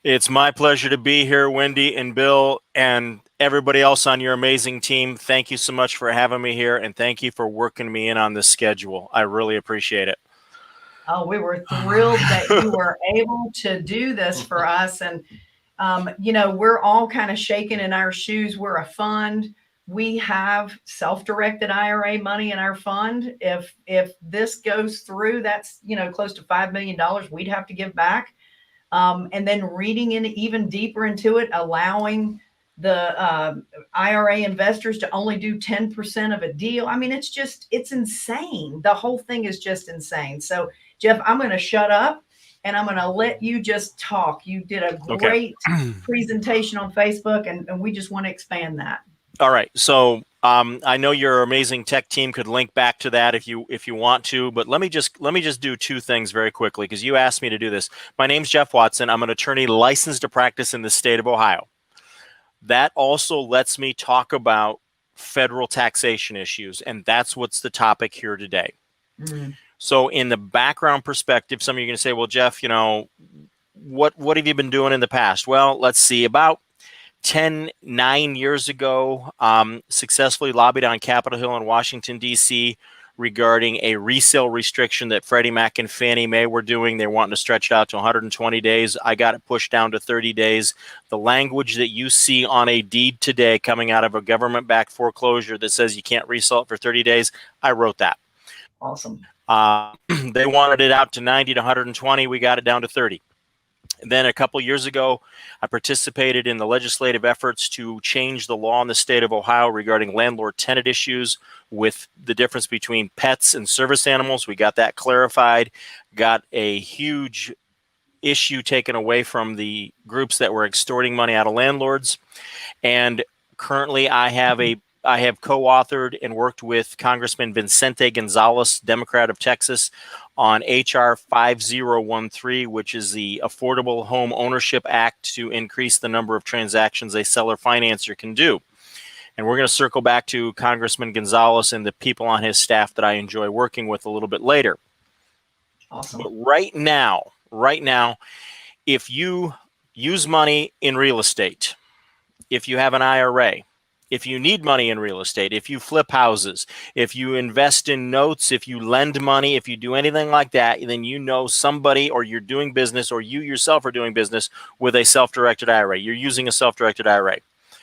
It's my pleasure to be here, Wendy and Bill, and everybody else on your amazing team. Thank you so much for having me here, and thank you for working me in on this schedule. I really appreciate it. Oh, we were thrilled that you were able to do this for us. And, we're all kind of shaking in our shoes. We're a fund. We have self-directed IRA money in our fund. If this goes through, that's, close to $5 million we'd have to give back. And then reading in even deeper into it, allowing the IRA investors to only do 10% of a deal. I mean, it's insane. The whole thing is just insane. So, Jeff, I'm going to shut up and I'm going to let you just talk. You did a great presentation on Facebook, and we just want to expand that. All right. So I know your amazing tech team could link back to that if you want to, but let me just do two things very quickly because you asked me to do this. My name's Jeff Watson. I'm an attorney licensed to practice in the state of Ohio. That also lets me talk about federal taxation issues, and that's what's the topic here today. Mm-hmm. So in the background perspective, some of you are going to say, well, Jeff, what have you been doing in the past? Well, let's see. About 9 years ago, successfully lobbied on Capitol Hill in Washington, D.C. regarding a resale restriction that Freddie Mac and Fannie Mae were doing. They were wanting to stretch it out to 120 days. I got it pushed down to 30 days. The language that you see on a deed today coming out of a government-backed foreclosure that says you can't resell it for 30 days, I wrote that. Awesome. They wanted it out to 90 to 120. We got it down to 30. Then a couple years ago, I participated in the legislative efforts to change the law in the state of Ohio regarding landlord-tenant issues with the difference between pets and service animals. We got that clarified, got a huge issue taken away from the groups that were extorting money out of landlords. And currently I have co-authored and worked with Congressman Vicente Gonzalez, Democrat of Texas, on H.R. 5013, which is the Affordable Home Ownership Act to increase the number of transactions a seller financer can do. And we're going to circle back to Congressman Gonzalez and the people on his staff that I enjoy working with a little bit later. Awesome. But right now, if you use money in real estate, if you have an IRA, if you need money in real estate, if you flip houses, if you invest in notes, if you lend money, if you do anything like that, then you know somebody, or you're doing business, or you yourself are doing business with a self-directed IRA. You're using a self-directed IRA.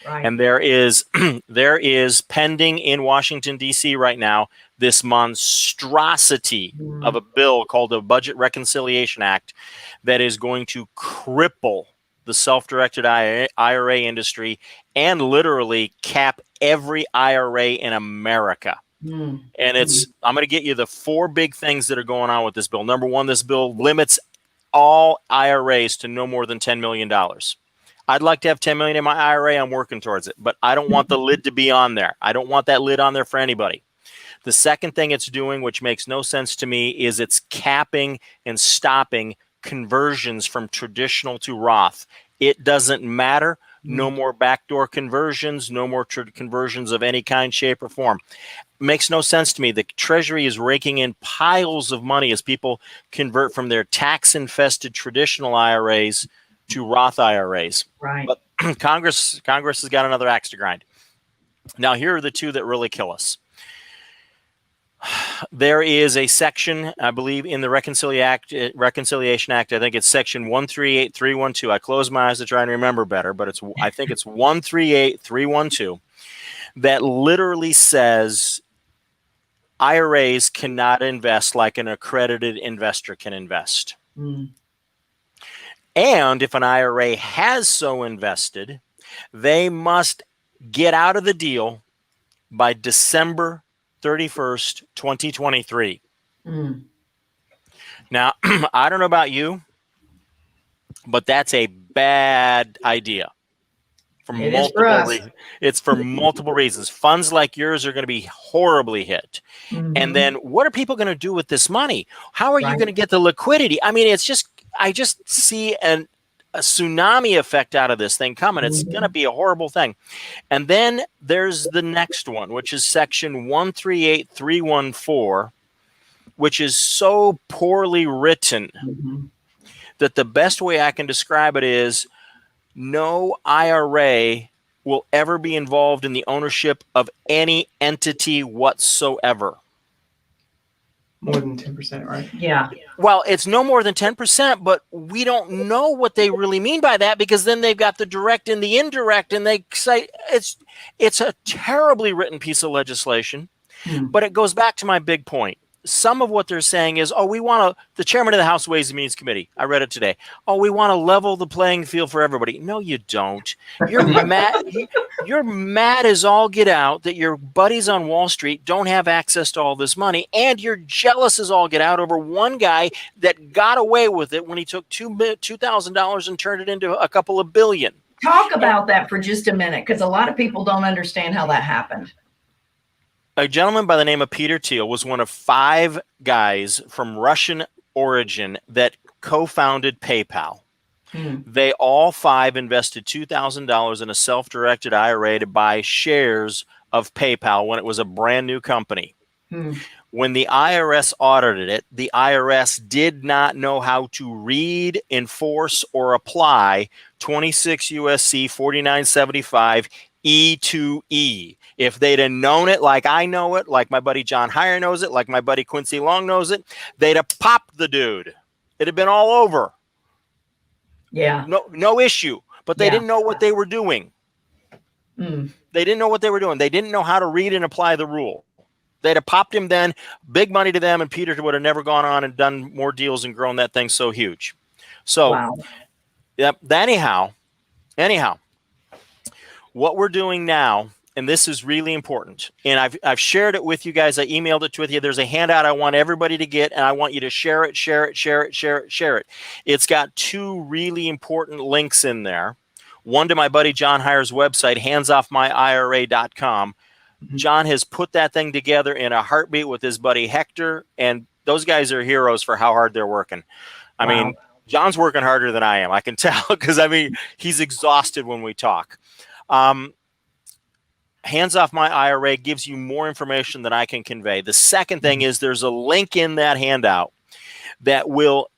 Right. And there is pending in Washington, D.C. right now this monstrosity of a bill called the Budget Reconciliation Act that is going to cripple the self-directed IRA industry and literally cap every IRA in America. And I'm going to get you the four big things that are going on with this bill. Number one, this bill limits all IRAs to no more than $10 million. I'd like to have $10 million in my IRA. I'm working towards it, but I don't want the lid to be on there. I don't want that lid on there for anybody. The second thing it's doing, which makes no sense to me, is it's capping and stopping conversions from traditional to Roth. It doesn't matter. No more backdoor conversions, no more conversions of any kind, shape, or form. Makes no sense to me. The Treasury is raking in piles of money as people convert from their tax-infested traditional IRAs to Roth IRAs. Right. But Congress has got another axe to grind. Now, here are the two that really kill us. There is a section, I believe, in the Reconciliation Act. I think it's section 138312. I close my eyes to try and remember better, but I think it's 138312 that literally says IRAs cannot invest like an accredited investor can invest. And if an IRA has so invested, they must get out of the deal by December 31st, 2023. Now, I don't know about you, but that's a bad idea. It's for multiple reasons. Funds like yours are going to be horribly hit. And then what are people going to do with this money? How are you going to get the liquidity? I mean, I just see a tsunami effect out of this thing coming. It's going to be a horrible thing. And then there's the next one, which is section 138314, which is so poorly written that the best way I can describe it is no IRA will ever be involved in the ownership of any entity whatsoever. More than 10%, right? Yeah. Well, it's no more than 10%, but we don't know what they really mean by that, because then they've got the direct and the indirect, and they say it's a terribly written piece of legislation. But it goes back to my big point. Some of what they're saying is, the chairman of the House Ways and Means Committee, I read it today. Oh, we want to level the playing field for everybody. No, you don't. You're mad. You're mad as all get out that your buddies on Wall Street don't have access to all this money, and you're jealous as all get out over one guy that got away with it when he took $2,000 and turned it into a couple of billion. Talk about that for just a minute, because a lot of people don't understand how that happened. A gentleman by the name of Peter Thiel was one of 5 guys from Russian origin that co-founded PayPal. They all 5 invested $2,000 in a self-directed IRA to buy shares of PayPal when it was a brand new company. When the IRS audited it, the IRS did not know how to read, enforce, or apply 26 USC 4975 E2E. If they'd have known it like I know it, like my buddy John Heyer knows it, like my buddy Quincy Long knows it, they'd have popped the dude. It'd have been all over. Yeah. No issue. But they didn't know what they were doing. They didn't know what they were doing. They didn't know how to read and apply the rule. They'd have popped him then, big money to them, and Peter would have never gone on and done more deals and grown that thing so huge. So, wow. Yep. Anyhow, what we're doing now, and this is really important, and I've shared it with you guys. I emailed it with you. There's a handout I want everybody to get, and I want you to share it. It's got 2 really important links in there. One to my buddy John Heyer's website, handsoffmyira.com. John has put that thing together in a heartbeat with his buddy Hector, and those guys are heroes for how hard they're working. I mean, John's working harder than I am. I can tell, because he's exhausted when we talk. Hands Off My IRA gives you more information than I can convey. The second thing is there's a link in that handout that will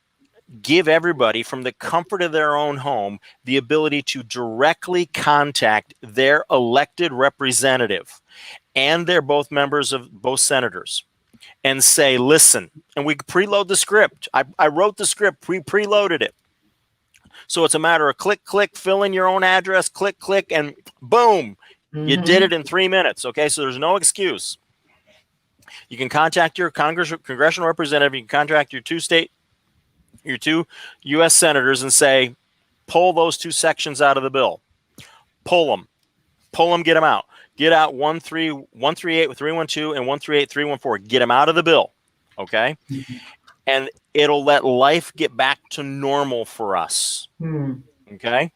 give everybody, from the comfort of their own home, the ability to directly contact their elected representative, and they're both members of both senators, and say, listen, and we preload the script. I wrote the script, preloaded it. So it's a matter of click, fill in your own address, click, and boom, you did it in 3 minutes. Okay, so there's no excuse. You can contact your congressional representative. You can contact your 2 U.S. senators and say, pull those 2 sections out of the bill. Pull them, get them out. Get out 138 with 312 and 138 314. Get them out of the bill. Okay, and it'll let life get back to normal for us. Okay.